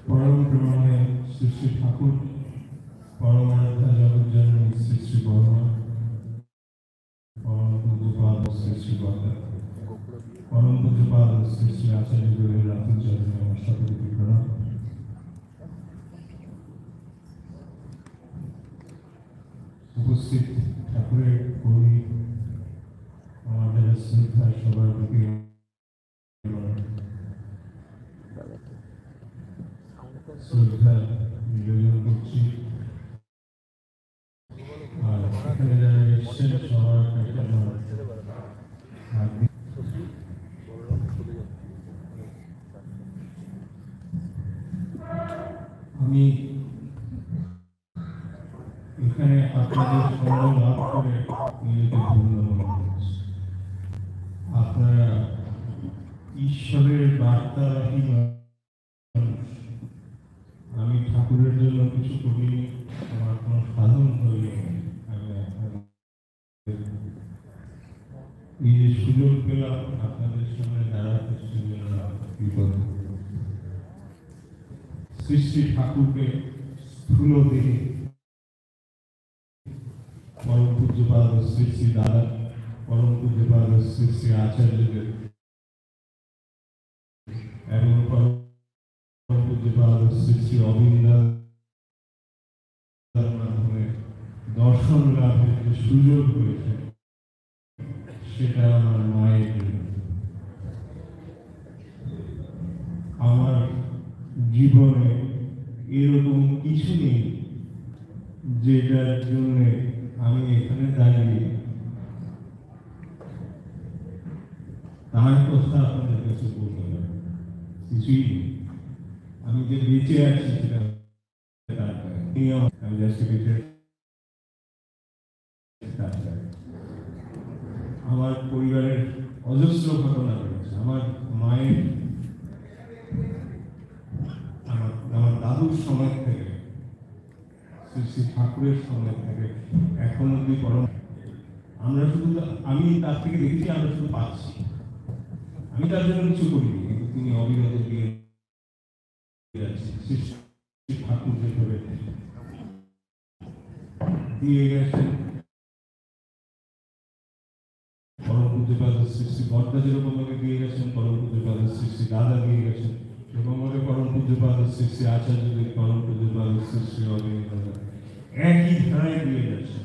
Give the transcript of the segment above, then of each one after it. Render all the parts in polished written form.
परम प्रेमाने श्री श्री ठाकुर परमानंद जगज्जननी श्री श्री बर्मा परम पूज्यपाद श्री श्री बर्मा परम पूज्यपाद श्री श्री आचार्य गुरु रातुल चरण शतकोटि प्रणाम। उपस्थित ठाकुरेर कवि हमारे श्रद्धा सবার প্রতি শ্রদ্ধা নিবেদন করছি। আর এখানে যারা এসেছেন সবার কাছে আমি এখানে আপনাদের সম্মান লাভ করে নিজেকে ধন্য মনে করছি। আপনারা ঈশ্বরের বার্তাবাহী মানুষ। আমি ঠাকুরের জন্য কিছু করিনি, আমার কোনো সাধন হয়নি। এই যে সুযোগ পেলাম আপনাদের সামনে দাঁড়াতে, সেজন্য বিপদ। শ্রী শ্রী ঠাকুরকে স্থূল দেহে परम पूज्यपाद श्री श्री दादा परम पूज्यपाद श्री श्री आचार्यदेव एवं परम पूज्यपाद श्री श्री अविंदार माध्यमे दर्शन लाभের যে সুযোগ হয়েছে সেটা আমার মায়ের জন্য। আমার জীবনে এরকম কিছু নেই যেটার জন্য আমি এখানে দাঁড়িয়ে তার কথা আপনাদের কাছে বলতে পারি। কিছুই নেই, আমি যে বেঁচে আছি সেটা আমি জাস্ট বেঁচে আমার পরিবারের অজস্র ঘটনা রয়েছে। আমার মায়ের আমার দাদুর সময় থেকে শ্রী শ্রী ঠাকুরের সময় থেকে এখন অব্দি পরম আমরা শুধু আমি তার থেকে দেখেছি, আমরা শুধু পাচ্ছি। আমি তার জন্য কিছু করিনি, কিন্তু তিনি অবিরত দিয়ে শ্রী শ্রী ঠাকুর যেভাবে দিয়ে গেছেন, পরম পূজ্যপাদ শ্রী শ্রী বর্দা যেরকম ভাবে দিয়ে গেছেন, পরম পূজ্যপাদ শ্রী শ্রী দাদা দিয়ে গেছেন, সেরকম ভাবে পরম পূজ্যপাদ শ্রী শ্রী আচার্যদেব, পরম পূজ্যপাদ শ্রী শ্রী অরবিন্দ একই ধারায় দিয়ে যাচ্ছেন।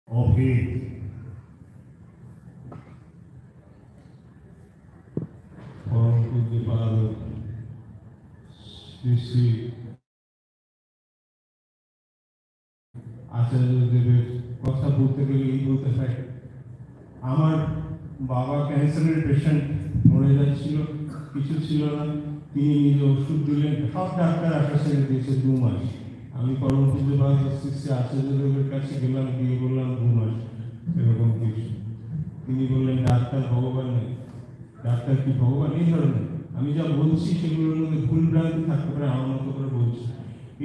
অভেদ পরম পূজ্যপাদ শ্রী শ্রী আচার্যদেবের কথা বলতে গেলে এই বলতে হয়, আমার বাবা ক্যান্সারের পেশেন্ট, মরে যাচ্ছিল, কিছু ছিল না, তিনি নিজে ওষুধ দিলেন, সব ডাক্তার আশা ছেড়ে দিয়েছে 2 মাস। আমি পরম পূজ্যপাদ শ্রী শ্রী আচার্যদেবের কাছে গেলাম, গিয়ে বললাম 2 মাস এরকম কিছু। তিনি বললেন ডাক্তার ভগবান নেই। ডাক্তার কি ভগবান? এই ধরনের আমি যা বলছি সেগুলোর মধ্যে ভুল ভ্রান্তি থাকতে পারে, আমার মতো করে বলছি।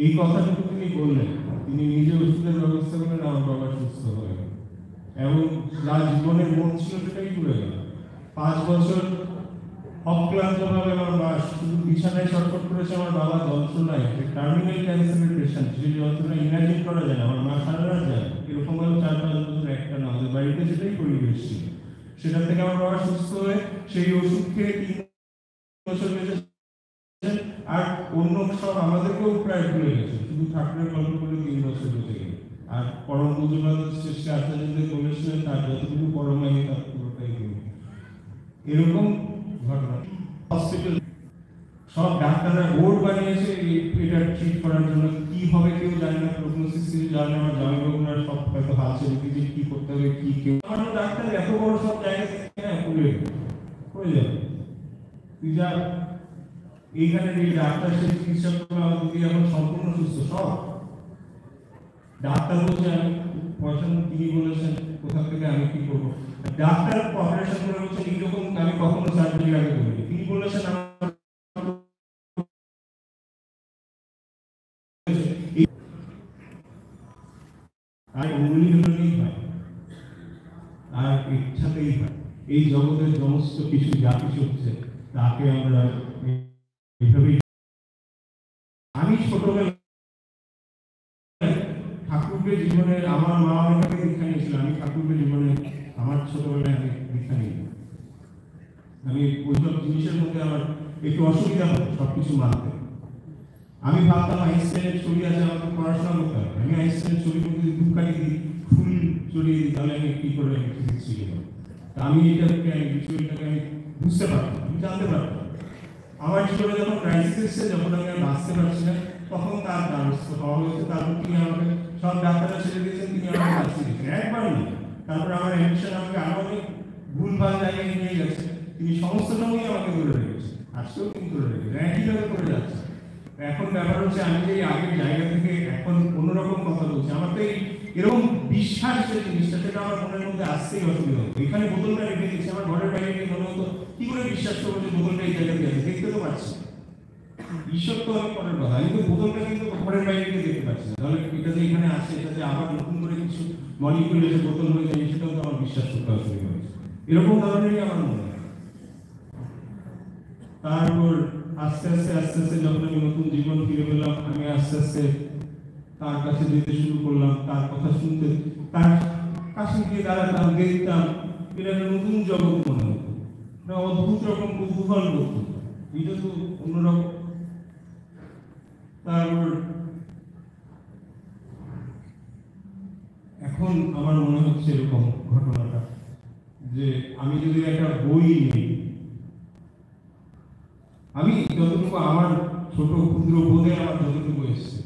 এই কথাটুকু তিনি বললেন, তিনি নিজে ওষুধের ব্যবস্থা করলেন, আমার বাবা সুস্থ হয়ে গেল এবং যার জীবনের মন ছিল সেটাই ঘুরে গেল। 5 বছর অক্লান্তভাবে আমার মা শুধু বিছানায় ছটফট করেছে। আমার বাবা যন্ত্রণায়, টার্মিনাল ক্যান্সারের পেশেন্ট, সেই যন্ত্রণা ইমাজিন করা যায় না। আমার মা সারা রাত যায়, এরকম ভাবে 4-5 বছর একটা না, আমাদের বাড়িতে সেটাই পরিবেশ ছিল। সেটা থেকে আমার বাবা সুস্থ হয়ে সেই ওষুধ খেয়ে 3 বছর বেঁচে, আর অন্য সব আমাদেরকেও প্রায় ভুলে গেছে, শুধু ঠাকুরের গল্প করে 3 বছর বেঁচে গেল। আর পরম পূজ্যপাদ শ্রী শ্রী আচার্যদেব বলেছিলেন তার যতটুকু পরমায়ী তার পুরোটাই গেল। এরকম ঘটনা হসপিটাল সব ডাক্তাররা বোর্ড বানিয়েছে এটা ট্রিট করার জন্য, কি হবে কেউ জানে না, প্রগনোসিস কিছু জানে না। আমার জামাইবাবুরা সব হয়তো হাসে যে কি করতে হবে, কি কেউ আমার ডাক্তার এত বড় সব জায়গা থেকে খুলে হয়ে যাবে। তুই যা এইখানে যে ডাক্তার সে চিকিৎসকরা যদি এখন সম্পূর্ণ সুস্থ, সব ডাক্তার বলছে আমি পয়সা, তিনি বলেছেন কোথা থেকে আমি কি করবো। ডাক্তার অপারেশন করে বলছেন এইরকম আমি কখনো সার্জারি আগে করিনি। তিনি বলেছেন আর অঙ্গুলি হলেই হয়, আর ইচ্ছাতেই হয়। এই জগতের সমস্ত কিছু যা কিছু হচ্ছে তাকে আমরা এইভাবেই। আমি ছোটবেলায় ঠাকুরের জীবনে আমার মা আমাকে দীক্ষা নিয়েছিল, আমি ঠাকুরের জীবনে আমার ছোটবেলায় আমি দীক্ষা নিই। আমি ওইসব জিনিসের মধ্যে আমার একটু অসুবিধা হতো সবকিছু মানতে। আমি ভাবতাম আইনস্টাইনের ছবি আছে, আমাকে পড়াশোনা করতে হবে, আমি আইনস্টাইনের ছবির মধ্যে যদি ধূপকাঠি দিই, ফুল চড়িয়ে দিই, তাহলে আমি কি করে ফিজিক্স শিখে যাবো। তা আমি এটাকে বিষয়টাকে আমি বুঝতে পারতাম, আমি জানতে পারতাম। আমার জীবনে যখন ক্রাইসিস এসছে, যখন আমি আর বাঁচতে পারছি না, তখন তার দ্বারস্থ হওয়া হয়েছে। তারপর তিনি আমাকে সব ডাক্তাররা ছেড়ে দিয়েছেন, তিনি আমাকে বাঁচিয়ে দিয়েছেন একবার না। তারপর আমার অ্যাডমিশন আমাকে আরো অনেক ভুলভাল জায়গায় নিয়ে গেছে, তিনি সমস্ত সময়ই আমাকে ধরে রেখেছেন, আজকেও তিনি ধরে রেখেছেন, একইভাবে করে যাচ্ছে। এখন ব্যাপার হচ্ছে আমি যে আগের জায়গা থেকে এখন অন্যরকম কথা বলছি, আমার তো এরকম বিশ্বাস যে জিনিসটা, সেটা আমার মনের মধ্যে আসতেই অসুবিধা হতো। এখানে বোতলটা রেখে দিচ্ছি, আমার ঘরের বাইরে গিয়ে মনে হতো কি করে বিশ্বাস করবো যে বোতলটা এই জায়গায় আছে, দেখতে তো পাচ্ছি। ঈশ্বর তো অনেক পরের কথা, আমি তো বোতলটা কিন্তু ঘরের বাইরে গিয়ে দেখতে পাচ্ছি না, তাহলে এটা যে এখানে আসছে, এটা যে আবার নতুন করে কিছু মলিকিউল এসে বোতল হয়ে যায়, সেটাও তো আমার বিশ্বাস করতে অসুবিধা হচ্ছে। এরকম ধরনেরই আমার মনে হয়। তারপর আস্তে আস্তে যখন আমি নতুন জীবন ফিরে পেলাম, আমি আস্তে আস্তে তার কাছে যেতে শুরু করলাম, তার কথা শুনতে, তার কাছে গিয়ে দাঁড়াতাম, দেখতাম, এটা একটা নতুন জগৎ মনে হতো, না অদ্ভুত রকম কৌতূহল করতো, এটা তো অন্যরকম। তারপর এখন আমার মনে হচ্ছে এরকম ঘটনাটা, যে আমি যদি একটা বই নিই, আমি যতটুকু আমার ছোট ক্ষুদ্র বোধে আমার যতটুকু এসছে,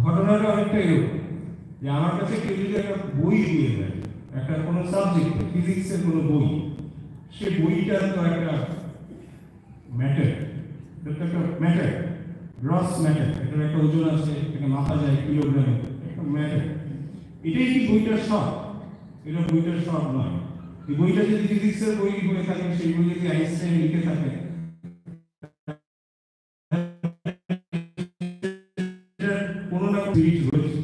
ঘটনাটা অনেকটা এরকম যে আমার কাছে কেউ যদি একটা বই দিয়ে দেয়, একটা কোনো সাবজেক্টে, ফিজিক্সের কোনো বই, সে বইটা তো একটা ম্যাটার, একটা ম্যাটার, গ্রস ম্যাটার, এটার একটা ওজন আছে, এটাকে মাপা যায় কিলোগ্রামে, একটা ম্যাটার। এটাই কি বইটার সব? এটা বইটার সব নয়। এই বইটা যদি ফিজিক্সের বই হয়ে থাকে, সেই বই যদি আইনস্টাইন লিখে থাকে, কোনো না স্পিরিট রয়েছে,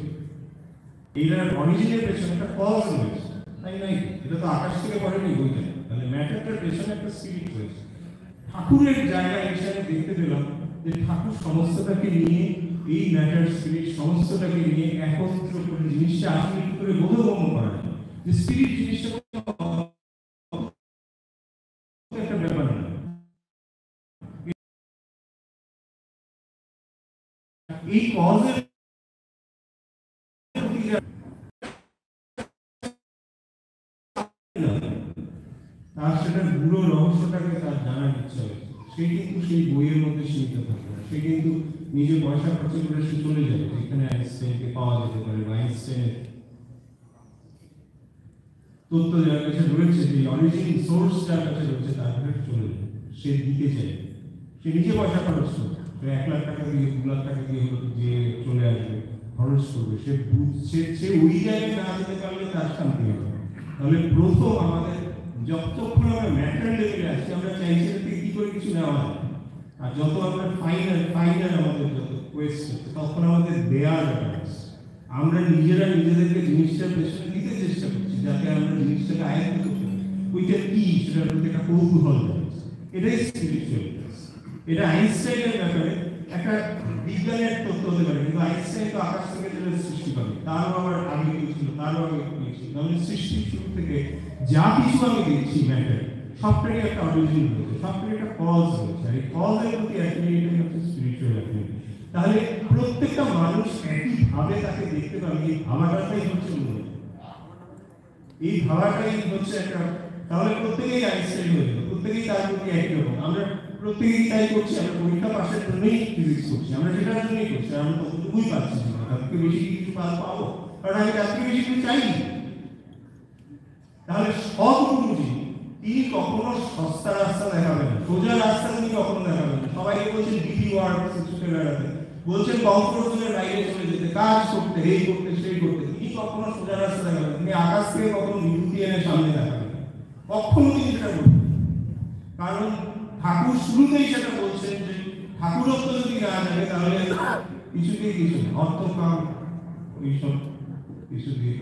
এইটার অরিজিনের পেছনে একটা কজ রয়েছে, তাই নাই? এটা তো আকাশ থেকে পড়েনি বইটা, তাহলে ম্যাটারটার পেছনে একটা স্পিরিট রয়েছে। ঠাকুরের জায়গায় এসে আমি দেখতে পেলাম যে ঠাকুর সমস্তটাকে নিয়ে, এই ম্যাটার স্পিরিট সমস্তটাকে নিয়ে একত্র করে জিনিসটা আসলে কি করে বোধগম্য করা যায়, যে স্পিরিট জিনিসটা একটা ব্যাপার না। এই কজের তার সেটার পুরো রহস্যটাকে তার জানার ইচ্ছা হয়েছে, সে কিন্তু সেই বইয়ের মধ্যে সীমিত থাকবে না, সে কিন্তু নিজে পয়সা খরচ করে সে চলে যাবে যেখানে আইনস্টাইনকে পাওয়া যেতে পারে, বা আইনস্টাইনের তথ্য যার কাছে রয়েছে, যে অরিজিন সোর্স যার কাছে রয়েছে, তার কাছে চলে যাবে, সে দিতে চাই, সে নিজে পয়সা খরচ করবে, 1 লাখ টাকা দিয়ে 2 লাখ টাকা দিয়ে হলো যে চলে আসবে, খরচ করবে, সে ওই জায়গায় না যেতে পারলে তার শান্তি হবে। তাহলে প্রথম আমাদের যতক্ষণ আমরা ম্যাটার লেভেলে আসছি, আমরা চাইছি যে কি করে কিছু নেওয়া হয়, আর যত আমরা ফাইনাল আমাদের যত কোয়েশ্চেন, তখন আমাদের দেয়ার ব্যাপার আছে। আমরা নিজেদেরকে জিনিসটার পেছনে দিতে চেষ্টা করছি, যাতে আমরা জিনিসটাকে আয়ত্ত করতে পারি, ওইটা কি সেটার প্রতি একটা কৌতূহল রয়েছে, এটাই স্পিরিচুয়ালিটি। এটা আইনস্টাইনের ব্যাপারে একটা বিজ্ঞানের তথ্য হতে পারে, কিন্তু আইনস্টাইন তো আকাশ থেকে যেটা সৃষ্টি করে, তারও আমার আগে ছিল, তারও আগে ছিল, তাহলে সৃষ্টির শুরু থেকে যা কিছু আমি দেখছি ম্যাটার, সবটারই একটা অরিজিন রয়েছে, সবটারই একটা কজ রয়েছে, আর এই কজের প্রতি অ্যাফিনিটি হচ্ছে স্পিরিচুয়াল অ্যাফিনিটি। তাহলে প্রত্যেকটা মানুষ একইভাবে তাকে দেখতে পাবে, এই ভাবাটাই হচ্ছে মূল, এই ভাবাটাই হচ্ছে একটা। তাহলে প্রত্যেকেই আইনস্টাইন হয়ে যাবে, প্রত্যেকেই তার প্রতি একই রকম। আমরা প্রত্যেকেই তাই করছি, আমরা পরীক্ষা পাশের জন্যই ফিজিক্স করছি, আমরা সেটার জন্যই করছি, আমরা ততটুকুই পাচ্ছি না, তার থেকে বেশি কিছু পাবো, কারণ আমি তার থেকে বেশি কিছু চাইনি। তাহলে সৎগুরুজি তিনি কখনো সস্তা রাস্তা দেখাবেন না, সোজা রাস্তা তিনি কখনো দেখাবেন না। সবাইকে বলছেন বিধি ওয়ার্ড ছুটে বেড়াতে, বলছেন কম্ফোর্টের বাইরে চলে যেতে, কাজ করতে, এই করতে সেই করতে, তিনি কখনো সোজা রাস্তা দেখাবেন, তিনি আকাশ থেকে কখনো বিভূতি এনে সামনে দেখাবেন, কখনো তিনি সেটা করবেন। কারণ ঠাকুর শুরুতেই সেটা বলছেন যে ঠাকুরত্ব যদি না জানে, তাহলে কিছুতেই কিছু অর্থ কাম এইসব কিছু দিয়ে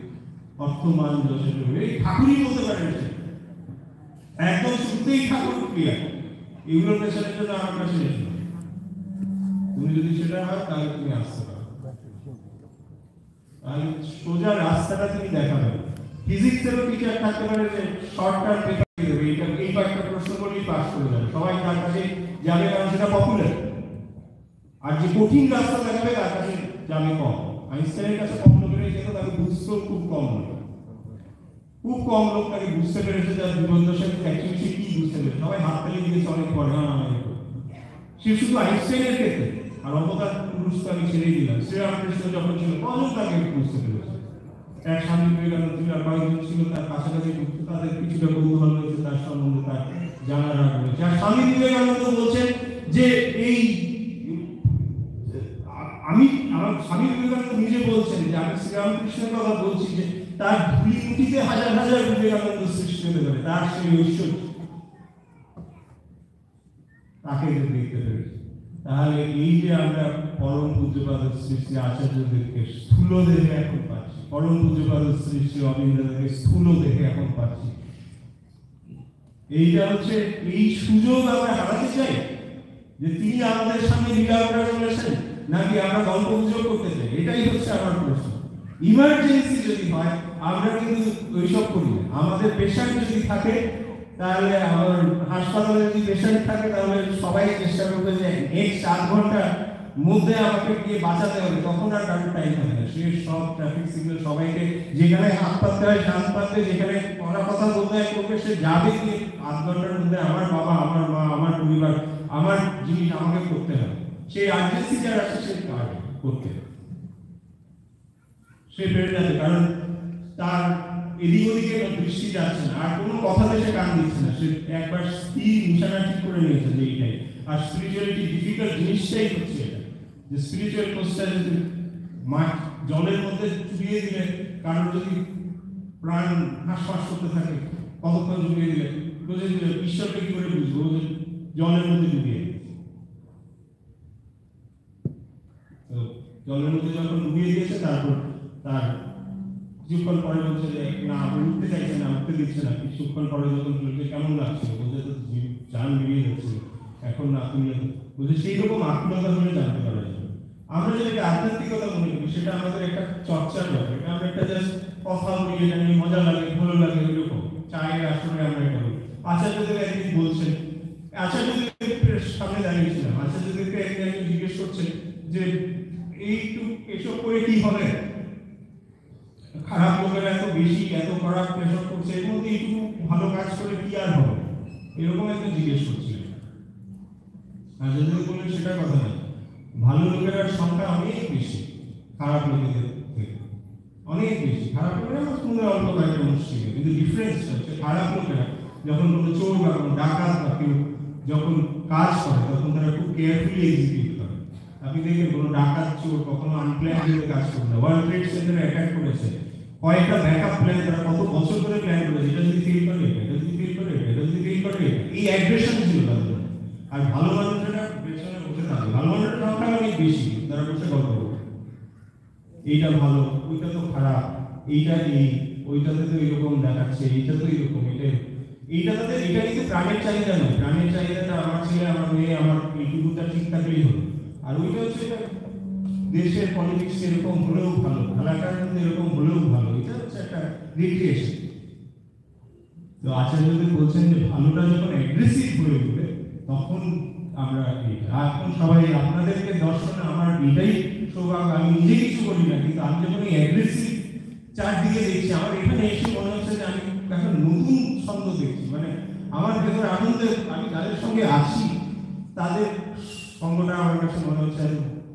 অর্থমান যশোর এই ঠাকুরই বলতে পারেন। একদম শুনতেই ঠাকুর ক্লিয়ার। এগুলোর পেছনে জন্য আমার কাছে এসো, তুমি যদি সেটা হয় তাহলে তুমি আসতে পারো, তাহলে সোজা রাস্তাটা তুমি দেখাবে। ফিজিক্সেরও টিচার থাকতে পারে যে শর্টকাট পেপার দিয়ে দেবে, এই কয়েকটা প্রশ্ন করলেই পাস করে যাবে, সবাই তার কাছে যাবে কারণ সেটা পপুলার। আর যে কঠিন রাস্তা দেখাবে তার কাছে যাবে কম। আইনস্টাইনের কাছে কম লোকের যেত, তাকে বুঝতেও খুব কম লোক, খুব কম লোক তাকে বুঝতে পেরেছে, যার জীবনদশা অ্যাকচুয়ালি সে কি বুঝতে পেরেছে। সবাই হাত তালি দিয়েছে অনেক পরে, সে শুধু আইনস্টাইনের ক্ষেত্রে। আর অবতার পুরুষ তো আমি ছেড়েই দিলাম, শ্রীরামকৃষ্ণ যখন ছিল কজন তাকে বুঝতে পেরেছে। এক স্বামী বিবেকানন্দ ছিল, আর কয়েকজন ছিল তার কাছাকাছি, তাদের কিছুটা কৌতূহল রয়েছে তার সম্বন্ধে, তার জানার আগ্রহ রয়েছে। আর স্বামী বিবেকানন্দ বলছেন যে এই আমার স্বামী বিবেকানন্দ নিজে বলছেন যে আমি শ্রীরামকৃষ্ণের কথা বলছি, যে তার ধুলি মুঠিতে হাজার হাজার বিবেকানন্দ সৃষ্টি হতে পারে, তার সেই ঐশ্বর্য তাকে দেখতে পেরেছি। তাহলে এই যে আমরা পরম পূজ্যপাদ শ্রী শ্রী আচার্যদেরকে স্থূল দেখে এখন পাচ্ছি, পরম পূজ্যপাদ শ্রী শ্রী অবিন্দ্রদেরকে স্থূল দেখে এখন পাচ্ছি, এইটা হচ্ছে এই সুযোগ আমরা হারাতে চাই যে তিনি আমাদের সামনে লীলা করে চলেছেন, নাকি আমরা গল্প গুজব করতে চাই? এটাই হচ্ছে আমার প্রশ্ন। ইমার্জেন্সি যদি হয় আমরা কিন্তু ওইসব করি না। আমাদের পেশেন্ট যদি থাকে, তাহলে আমার হাসপাতালে যদি পেশেন্ট থাকে, তাহলে সবাই চেষ্টা করবে যে নেক্সট 8 ঘন্টার মধ্যে আমাকে গিয়ে বাঁচাতে হবে, তখন আর কারোর টাইম থাকে না। সে সব ট্রাফিক সিগন্যাল সবাইকে যেখানে হাত পাততে হয় শান্ত পাততে, যেখানে কথা বলতে হয় করবে, সে যাবে গিয়ে 8 ঘন্টার মধ্যে আমার বাবা, আমার মা, আমার পরিবার, আমার জিনিস আমাকে করতে হবে। সেই আর্জেন্সি যার আছে সে কাজ করতে সে বেড়ে যাবে, কারণ তার এদিক ওদিকে দৃষ্টি যাচ্ছে না, আর কোনো কথাতে সে কান দিচ্ছে না। সে একবার স্থির নিশানা ঠিক করে নিয়েছে যে এইটাই। আর স্পিরিচুয়ালিটি ডিফিকাল্ট জিনিসটাই হচ্ছে এটা, যে স্পিরিচুয়াল কোর্সটা যদি মাঠ জলের মধ্যে চুবিয়ে দিলে, কারণ যদি প্রাণ হাঁসফাঁস করতে থাকে, কতক্ষণ চুবিয়ে দিলে বুঝে দিলে ঈশ্বরকে কি করে বুঝবো? জলের মধ্যে ডুবিয়ে জলের মধ্যে যখন ডুবিয়ে দিয়েছে, তারপর তার কিছুক্ষণ পরে বলছে যে না, উঠতে চাইছে না, উঠতে দিচ্ছে না। কিছুক্ষণ পরে যখন বলছে কেমন লাগছিল, বলছে তো জান বেরিয়ে যাচ্ছিল, এখন না তুমি বলছে, সেই রকম আত্মীয়তা হলে জানতে পারা যাবে। আমরা যেটাকে আধ্যাত্মিকতা মনে করি, সেটা আমাদের একটা চর্চার ব্যাপার। আমরা একটা জাস্ট কথা বলি, এটা নিয়ে মজা লাগে, ভালো লাগে, ওইরকম চায়ের আসলে আমরা এটা বলি। আচার্যদেব একদিন বলছেন, আচার্যদেবের সামনে দাঁড়িয়েছিলাম, আচার্যদেবকে একদিন জিজ্ঞেস করছেন যে এসব করে কি হবে? খারাপ লোকেরা এত বেশি, এত খারাপ প্রেশার করছে, এর মধ্যে একটু ভালো কাজ করে কি আর হবে? এরকম একটা জিজ্ঞেস করছিলেন। আচার্যদেব বললেন সেটা কথা না, ভালো লোকের সংখ্যা অনেক বেশি খারাপ লোকেদের থেকে, অনেক বেশি। খারাপ লোকেরা সুন্দর অল্প কয়েকটা মুশকিল, কিন্তু ডিফারেন্স হচ্ছে খারাপ লোকেরা যখন কোনো চোর বা কোনো ডাকাত বা কেউ যখন কাজ করে, তখন তারা খুব কেয়ারফুলি এক্সিকিউট করে। আপনি দেখবেন কোনো ডাকাত চোর কখনো আনপ্ল্যান করে কাজ করে না। ওয়ার্ল্ড ট্রেড সেন্টারে অ্যাটাক করেছে, কয়েকটা ব্যাকআপ প্ল্যান তারা কত বছর ধরে প্ল্যান করেছে, এটা যদি ফেল করে, এটা যদি ফেল করে, এটা যদি ফেল করে, এই অ্যাগ্রেশন ছিল তাদের। আর ভালো মানুষেরা পেছনে বসে থাকে, ভালো মানুষের সংখ্যা অনেক বেশি, তারা বসে গল্প করে, এইটা ভালো, ওইটা তো খারাপ, এইটা এই, ওইটাতে তো এরকম দেখাচ্ছে, এইটা তো এরকম, এইটা তাদের, এটা কিন্তু প্রাণের চাহিদা নয়। প্রাণের চাহিদাটা আমার ছেলে, আমার মেয়ে, আমার এইটুকুটা ঠিক থাকলেই হলো। আর ওইটা হচ্ছে দেশের পলিটিক্স এরকম হলেও ভালো, এলাকার মধ্যে এরকম হলেও ভালো, এটা হচ্ছে একটা রিক্রিয়েশন। তো আচার্যদেব বলছেন যে ভালোটা যখন অ্যাগ্রেসিভ হয়ে উঠবে, তখন আমরা এখন সবাই আপনাদেরকে দর্শনে আমার এটাই সৌভাগ্য, আমি নিজে কিছু করি না, কিন্তু আমি যখন এই অ্যাগ্রেসিভ চারদিকে দেখছি, আমার এখানে এসে মনে হচ্ছে যে আমি একটা নতুন ছন্দ দেখছি। মানে আমার ভেতরে আনন্দে আমি যাদের সঙ্গে আছি, তাদের সঙ্গটা আমার কাছে মনে হচ্ছে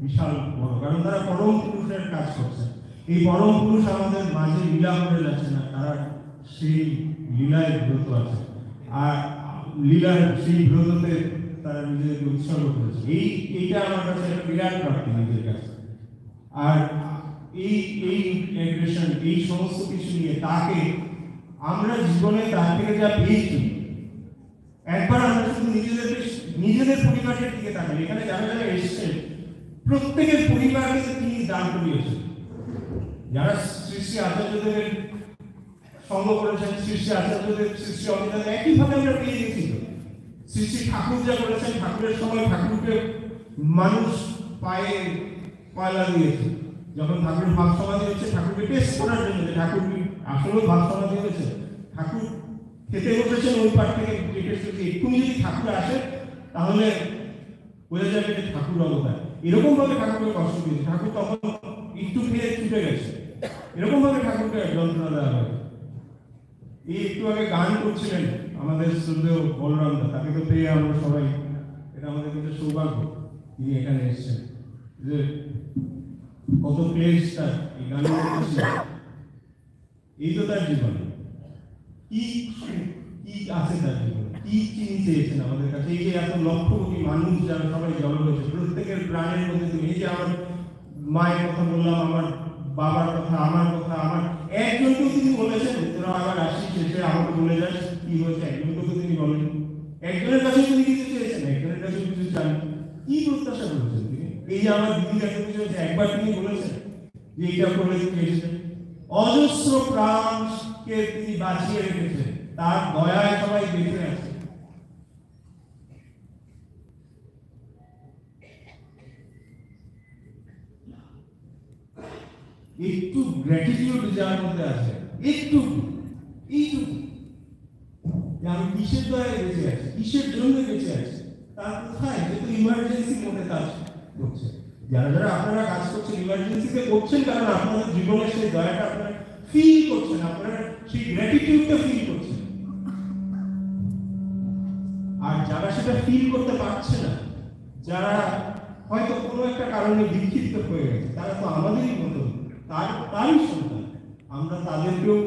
বিশাল বড়, কারণ তারা পরম পুরুষের কাজ করছে। এই পরম পুরুষ আমাদের মাঝে লীলা করে যাচ্ছে না, তারা সেই লীলায় ব্রত আছে, আর লীলার সেই ব্রততে তারা নিজেদেরকে উৎসর্গ করেছে। এইটা আমার কাছে একটা বিরাট প্রাপ্তি নিজের কাছে। আর এই অ্যাগ্রেশন, এই সমস্ত কিছু নিয়ে তাকে আমরা জীবনে তার থেকে যা পেয়েছি, একবার আমরা শুধু নিজেদের পরিবারের দিকে তাকাই। এখানে যারা যারা এসেছেন, প্রত্যেকের পরিবারকে তিনি দান করিয়েছেন। যারা শ্রী শ্রী আচার্যদেবের সঙ্গ করেছেন, শ্রী শ্রী আচার্যদেব, শ্রী শ্রী অমিতাভ, একইভাবে আমরা পেয়ে গেছি। শ্রী শ্রী ঠাকুর যা করেছেন, ঠাকুরের সময় ঠাকুরকে মানুষ পায়ে কয়লা দিয়েছে। যখন ঠাকুরের ভাব সমাধি হচ্ছে, ঠাকুরকে টেস্ট করার জন্য যে ঠাকুর আসলে ভাব সমাধি হয়েছে, ঠাকুর খেতে বসেছেন, ওই পাঠ থেকে জিজ্ঞেস করছি এক্ষুনি যদি ঠাকুর আসে তাহলে বোঝা যাবে যে ঠাকুর অবতার। এরকম ভাবে ঠাকুরকে কষ্ট দিয়েছে, ঠাকুর তখন একটু খেয়ে ছুটে গেছে, এরকম ভাবে ঠাকুরকে যন্ত্রণা দেওয়া হয়। এই একটু আগে গান করছিলেন আমাদের শ্রদ্ধেয় বলরাম দা, তাকে তো পেয়ে আমরা সবাই, এটা আমাদের কাছে সৌভাগ্য তিনি এখানে এসেছেন। যে কত প্লেস তার এই গানের মধ্যে ছিল, এই তো তার জীবন। কি কি আছে তার জীবনে, কি চিনি চেয়েছেন আমাদের কাছে। এই যে এত লক্ষ কোটি মানুষ যারা সবাই জড়ো হয়েছে, প্রত্যেকের প্রাণের মধ্যে তুমি, এই যে আমার মায়ের কথা বললাম, আমার বাবার কথা, আমার কথা, আমার একজনকে তিনি বলেছেন তোরা আবার আসিস, শেষে আমাকে বলে যাস কি হয়েছে, একজনকে তো তিনি বলেন। একজনের কাছে তিনি কিছু চেয়েছেন, একজনের কাছে কিছু চান, কি প্রত্যাশা করেছেন তিনি? এই যে আমার দিদি এত কিছু হয়েছে, একবার তিনি বলেছেন যে এইটা করলে তুমি এসেছেন। অজস্র প্রাণকে তিনি বাঁচিয়ে রেখেছেন, তার দয়ায় সবাই বেঁচে আছে। একটু গ্র্যাটিটিউড যার মধ্যে আছে, একটু এইটুকু, আমি কিসের দয়ায় বেঁচে আছি, কিসের জন্য বেঁচে আছি, তার কোথায়, যেহেতু ইমার্জেন্সি মধ্যে কাজ করছে। যারা যারা আপনারা কাজ করছেন ইমার্জেন্সিতে করছেন, কারণ আপনাদের জীবনে সেই দয়াটা আপনারা ফিল করছেন, আপনারা সেই গ্র্যাটিটিউডটা ফিল করছেন। আর যারা সেটা ফিল করতে পারছে না, যারা হয়তো কোনো একটা কারণে বিক্ষিপ্ত হয়ে গেছে, তারা তো আমাদেরই মতো, তারই সন্তান। আমরা তাদেরকেও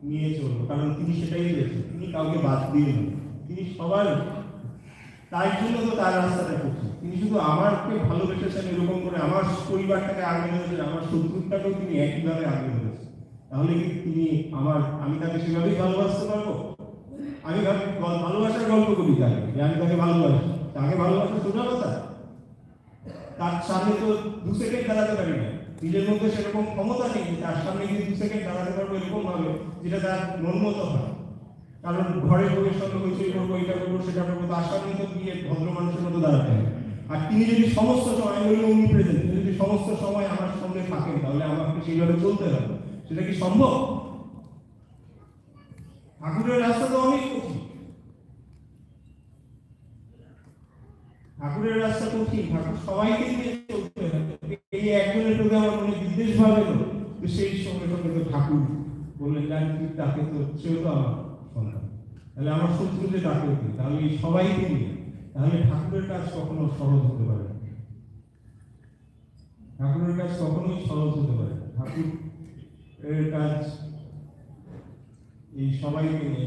নিয়ে চলবো, কারণ তিনি সেটাই দিয়েছেন, তিনি কাউকে বাদ দিয়ে না, তিনি সবার, তার জন্য তো তার রাস্তাটা করছেন। তিনি শুধু আমাকে ভালোবেসেছেন এরকম করে, আমার পরিবারটাকে আগলে ধরেছেন, আমার শত্রুটাকেও তিনি একইভাবে আগলে ধরেছেন। তাহলে কি তিনি আমি তাকে সেভাবেই ভালোবাসতে পারবো? আমি ভালোবাসার গল্প করি তাকে, যে আমি তাকে ভালোবাসি, তাকে ভালোবাসা সোজা কথা। তার সামনে তো 2 সেকেন্ড দাঁড়াতে পারি না, নিজের মধ্যে সেরকম ক্ষমতা নেই তার সামনে গিয়ে 2 সেকেন্ড দাঁড়াতে পারবো এরকম ভাবে যেটা তার মন মতো হয়। কারণ ঘরে বউয়ের সঙ্গে হইচই করবো, এটা করবো, সেটা করবো, তার সামনে তো গিয়ে ভদ্র মানুষের মতো দাঁড়াতে হবে। আর তিনি যদি সমস্ত সময়, আমি উনি প্রেজেন্ট, তিনি যদি সমস্ত সময় আমার সঙ্গে থাকেন, তাহলে আমাকে সেইভাবে চলতে হবে। সেটা কি সম্ভব? ঠাকুরের রাস্তা তো অনেক কঠিন, ঠাকুরের রাস্তা কঠিন, ঠাকুর সবাইকে নিয়ে চলতে হবে। এই একজনের প্রতি আমার মনে বিদ্বেষ ভাব এলো, সেই সঙ্গে সঙ্গে তো ঠাকুর বললেন জানি তাকে তো, সেও তো আমার সন্তান, তাহলে আমার শত্রু যে তাকে দিই, তাহলে এই সবাইকে নিয়ে, তাহলে ঠাকুরের কাজ কখনো সহজ হতে পারে না। ঠাকুরের কাজ কখনোই সহজ হতে পারে না। ঠাকুরের কাজ এই সবাইকে নিয়ে,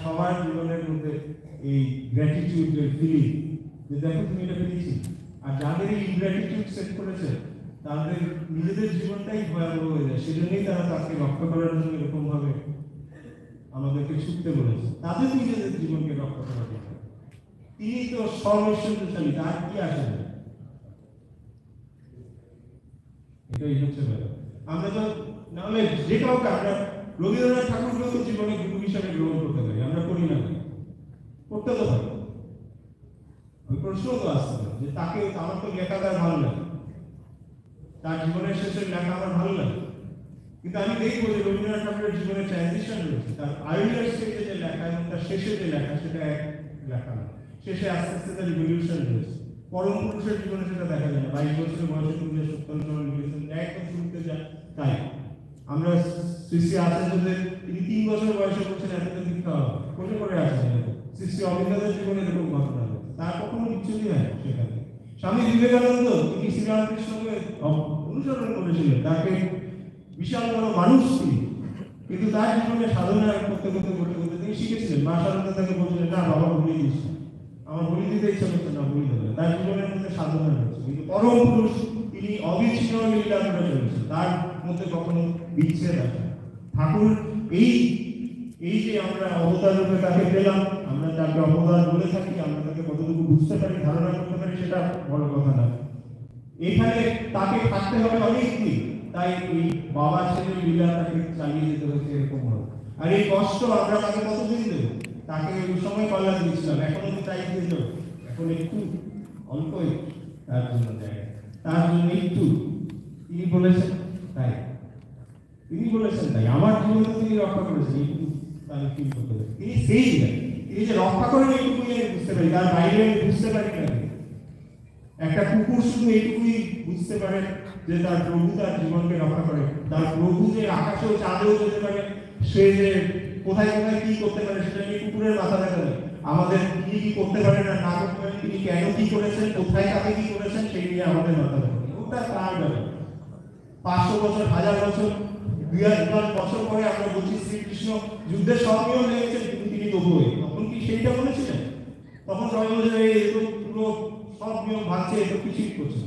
সবার জীবনের মধ্যে এই গ্র্যাটিটিউডের ফিলিং, যে দেখো তুমি এটা পেয়েছি। আর যাদের এই ইনগ্র্যাটিটিউড সেট করেছে, তাদের নিজেদের জীবনটাই ভয়াবহ হয়ে যায়, সেজন্যই তারা তাকে রক্ষা করার জন্য এরকম ভাবে আমাদেরকে ছুটতে বলেছে, তাদের নিজেদের জীবনকে রক্ষা করার জন্য। তিনি তো সর্বৈশ্বর্যশালী, তার কি আসে না? এটাই হচ্ছে ব্যাপার। আমরা তো নাহলে যে কাউকে, আমরা রবীন্দ্রনাথ ঠাকুরকেও তো জীবনে গুরু হিসাবে গ্রহণ করতে পারি, আমরা করি না, করতে তো পারি। ওই প্রশ্ন তো আসতে পারে যে তাকে, আমার তো লেখা তার ভালো লাগে, তার জীবনের শেষের লেখা আমার ভালো লাগে, কিন্তু আমি দেখবো যে রবীন্দ্রনাথ ঠাকুরের জীবনে ট্রানজিশন রয়েছে, তার আর্লিয়ার স্টেজে যে লেখা এবং তার শেষে যে লেখা, সেটা এক লেখা না। শেষে আস্তে আস্তে তার রিভলিউশন রয়েছে। পরম পুরুষের জীবনে সেটা দেখা যায় না। 22 বছরের বয়সে তিনি সত্যান্ত লিখেছেন, একদম শুনতে যা তাই। আমরা শ্রী শ্রী আচার্যদের, তিনি 3 বছর বয়সে বলছেন এতটা দীক্ষা হবে, কোথায় করে আসেন। শ্রী শ্রী অবিন্দাদের জীবনে এরকম ঘটনা রয়েছে, তার কখনো বিচ্ছুতি হয় সেখানে। স্বামী বিবেকানন্দ, তিনি শ্রীরামকৃষ্ণকে অনুসরণ করেছিলেন, তাকে বিশাল বড় মানুষ তিনি, কিন্তু তার জীবনে সাধনা করতে করতে করতে করতে তিনি শিখেছিলেন। মা সাধনা তাকে বলছিলেন, না বাবা বলি দিস, আমার বলি দিতে ইচ্ছা করছে না, বলি দেবে। তার জীবনের মধ্যে সাধনা রয়েছে, কিন্তু পরম পুরুষ তিনি অবিচ্ছিন্ন লীলা করে চলেছেন, তার মধ্যে কখনো বিচ্ছেদ আসে। ঠাকুর এই যে আমরা অবতার রূপে তাকে পেলাম, আমরা তাকে অবতার বলে থাকি, আমরা তাকে কতটুকু বুঝতে পারি, ধারণা করতে পারি, সেটা বড় কথা না। এখানে তাকে থাকতে হবে অনেক দিন, তাই এই বাবা ছেলে লীলা তাকে চালিয়ে যেতে হচ্ছে এরকম হবে। আর এই কষ্ট আমরা তাকে কতদিন দেবো? তাকে ওই সময় কলা দিয়েছিলাম, এখনো তো তাই দিয়ে দেবো। এখন একটু অল্প একটু তার জন্য দেয়, তার জন্য একটু তিনি বলেছেন তাই, তিনি বলেছেন তাই আমার জীবনে তিনি রক্ষা করেছেন, এইটুকু তাকে ফিল করতে হবে। তিনি সেই তিনি যে রক্ষা করেন এইটুকুই আমি বুঝতে পারি, তার বাইরে আমি বুঝতে পারি না। একটা কুকুর শুধু এইটুকুই বুঝতে পারে যে তার প্রভু তার জীবনকে রক্ষা করে, তার প্রভু যে আকাশেও চাঁদেও যেতে পারে, সে যে কোথায় কোথায় কি করতে পারে সেটা নিয়ে কুকুরের মাথা ব্যথা নেই। আমাদের তিনি কি করতে পারে না না করতে পারে, তিনি কেন কি করেছেন, কোথায় তাকে কি করেছেন, সেই নিয়ে আমাদের মাথা ব্যথা নেই। ওটা তার ব্যাপার। 500 বছর 1000 বছর 2000 বছর পরে আমরা বলছি শ্রীকৃষ্ণ যুদ্ধের সব নিয়ম লেগেছেন, কিন্তু তিনি তবুও তখন কি সেইটা বলেছিলেন? তখন সবাই বলেছে এই তো পুরো সব নিয়ম ভাঙছে, এত কিছুই করছে।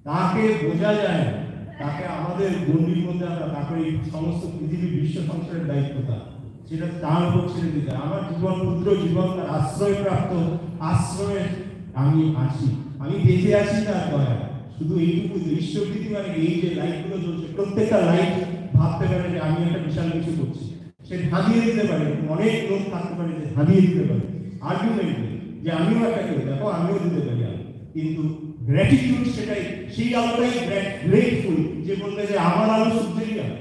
তাকে বোঝা যায় না, তাকে আমাদের গণ্ডির মধ্যে আমরা তাকে এই সমস্ত পৃথিবীর বিশ্ব সংসারের দায়িত্বটা সেটা তার উপর ছেড়ে দিতে। আমার জীবন ক্ষুদ্র জীবন, তার আশ্রয়প্রাপ্ত আশ্রয়ে আমি আছি, আমি বেঁচে আছি তার দয়া। শুধু এইটুকু ঈশ্বরপ্রীতি, মানে এই যে লাইটগুলো জ্বলছে প্রত্যেকটা লাইট ভাবতে পারে যে আমি একটা বিশাল কিছু করছি, সে ধাঁধিয়ে দিতে পারে। অনেক লোক থাকতে পারে যে ধাঁধিয়ে দিতে পারে আর্গুমেন্টে যে আমিও একটা কেউ, দেখো আমিও দিতে পারি। কিন্তু গ্র্যাটিটিউড সেটাই, সেই আলোটাই গ্রেটফুল, যে বলবে যে আমার আলো সূর্যেরই আলো,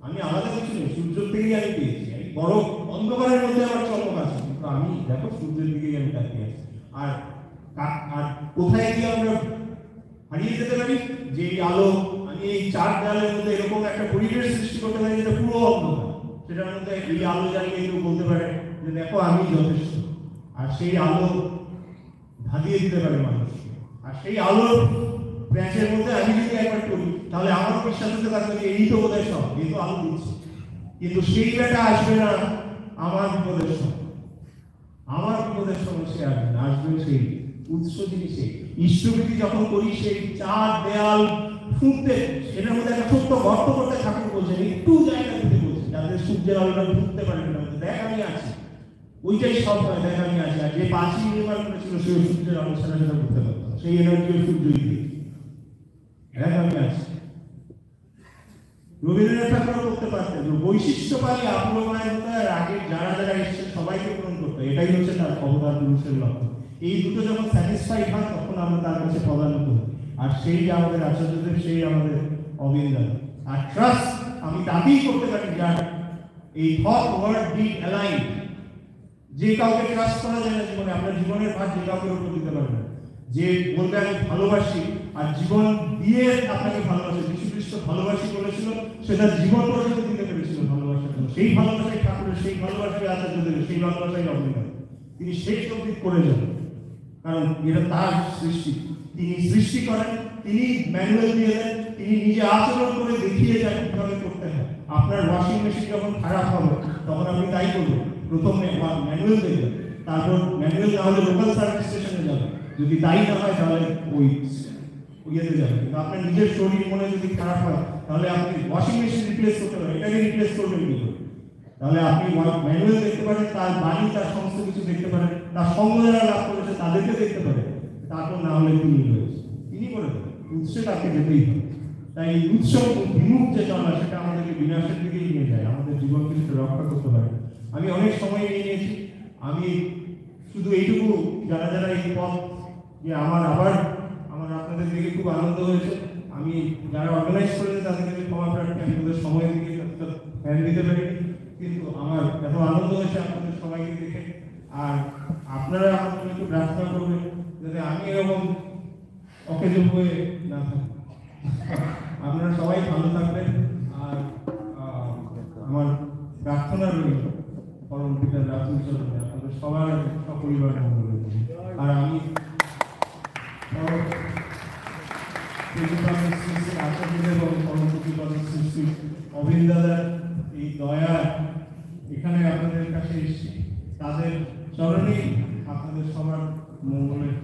আমি আলাদা কিছু নেই, সূর্যের থেকেই আমি পেয়েছি। বড় অন্ধকারের মধ্যে আমার চমক আছে, কিন্তু আমি দেখো সূর্যের দিকেই আমি তাকিয়ে আছি। আর আর কোথায় গিয়ে আমরা হারিয়ে যেতে পারি? যে এই আলো, আমি এই 4 দেয়ালের মধ্যে এরকম একটা পরিবেশ সৃষ্টি করতে পারি যেটা পুরো অন্ধকার, সেটার মধ্যে এই আলো জ্বালিয়ে কেউ বলতে পারে যে দেখো আমি যথেষ্ট। আর সেই আলো ধাঁধিয়ে দিতে পারে মানুষকে। আর সেই আলোর প্যাচের মধ্যে আমি যদি একবার করি, তাহলে আমার বিশ্বাস হতে পারবে যে এই তো বোধহয় সব, এই তো আলো দিচ্ছে। কিন্তু সেই বেটা আসবে না আমার বিপদের সময়, আমার বিপদের সময় সে আসবে না, আসবে সেই উৎস যিনি, সেই ঈশ্বরপ্রীতি যখন করি, সেই 4 দেয়াল ফুটতে, সেটার মধ্যে একটা ছোট্ট গর্ত করতে ঠাকুর বলছেন, একটু জায়গা দিতে বলছেন, যাতে সূর্যের আলোটা ঢুকতে পারে না, দেখ আমি আছি। ওইটাই সব হয়, দেখ আমি আছি। আর যে পাঁচিল নির্মাণ করেছিল সে সূর্যের আলো ছাড়া সেটা করতে পারত না, সেই এনার্জি সূর্যই দিয়ে, দেখ আমি আছি। রবীন্দ্রনাথ ঠাকুর করতে পারতেন, বৈশিষ্ট্যবাদী আপ্লবায়ন হতে আগে যারা যারা এসেছেন সবাইকে পূরণ করতে, এটাই হচ্ছে তার অবদান, পুরুষের লক্ষ্য। এই দুটো যখন স্যাটিসফাইড হয় তখন আমরা তার কাছে প্রদান করি। আর সেই যে আমাদের আচার্যদেব, সেই আমাদের অবিন্দান। আর ট্রাস্ট আমি তাকেই করতে পারি যার এই থট ওয়ার্ড ডিড অ্যালাইন। যে কাউকে ট্রাস্ট করা যায় না জীবনে, আপনার জীবনের ভার যে কাউকে উপর দিতে পারবে না, যে বলবে আমি ভালোবাসি আর জীবন দিয়ে আপনাকে ভালোবাসে। যীশু খ্রিস্ট ভালোবাসি বলেছিল, সেটা জীবন পর্যন্ত দিতে পেরেছিল ভালোবাসার জন্য। সেই ভালোবাসাই ঠাকুরের, সেই ভালোবাসাই আচার্যদেব, সেই ভালোবাসাই অবিন্দান। তিনি শেষ অবধি করে যান, কারণ এটা তার সৃষ্টি। তিনি সৃষ্টি করেন, তিনি ম্যানুয়াল দিয়ে দেন, তিনি নিজে আচরণ করে দেখিয়ে যান কিভাবে করতে হয়। আপনার ওয়াশিং মেশিন যখন খারাপ হবে তখন আপনি তাই করবেন, প্রথমে ম্যানুয়াল দেখবেন, তারপর ম্যানুয়াল না হলে লোকাল সার্ভিস স্টেশনে যাবেন, যদি তাই না হয় তাহলে ওই ইয়েতে যাবেন। কিন্তু আপনার নিজের শরীর মনে যদি খারাপ হয় তাহলে আপনি ওয়াশিং মেশিন রিপ্লেস করতে পারেন, এটাকে রিপ্লেস করবেন কি করে? তাহলে আপনি ম্যানুয়াল দেখতে পারেন, তার বাড়ি, তার সমস্ত কিছু দেখতে পারেন, তার সঙ্গ যারা লাভ করেছে তাদেরকে দেখতে পারেন, তারপর না হলে তিনি রয়েছে, তিনি করে দেবেন। উৎসে তাকে যেতেই হবে। তাই উৎসব বিমুখ যে চলা, সেটা আমাদেরকে বিনাশের দিকেই নিয়ে যায়, আমাদের জীবনকে সেটা রক্ষা করতে পারে। আমি অনেক সময় নিয়েছি, আমি শুধু এইটুকু, যারা যারা এই পথ যে আমার আপনাদের দিকে খুব আনন্দ হয়েছে। আমি যারা অর্গানাইজ করেছে তাদেরকে ক্ষমা প্রার্থী, আমি তাদের সময়ের দিকে ধ্যান দিতে পারি, কিন্তু আমার এত আনন্দ হয়েছে আপনাদের সবাইকে দেখে। আর আপনারা আমার জন্য একটু প্রার্থনা করবেন যাতে আমি এরকম অকেজন হয়ে না থাকি। আপনারা সবাই ভালো থাকবেন। আর আমার প্রার্থনা রইল পরম পিতার রাসূল চরণে আপনাদের সবার সপরিবার মঙ্গল হোক। আর আমি আচার্য এবং পরম প্রতিপালক সৃষ্টি অবিন্দাদার এই দয়া এখানে আপনাদের কাছে এসেছি, তাদের চরণেই আপনাদের সবার মঙ্গলের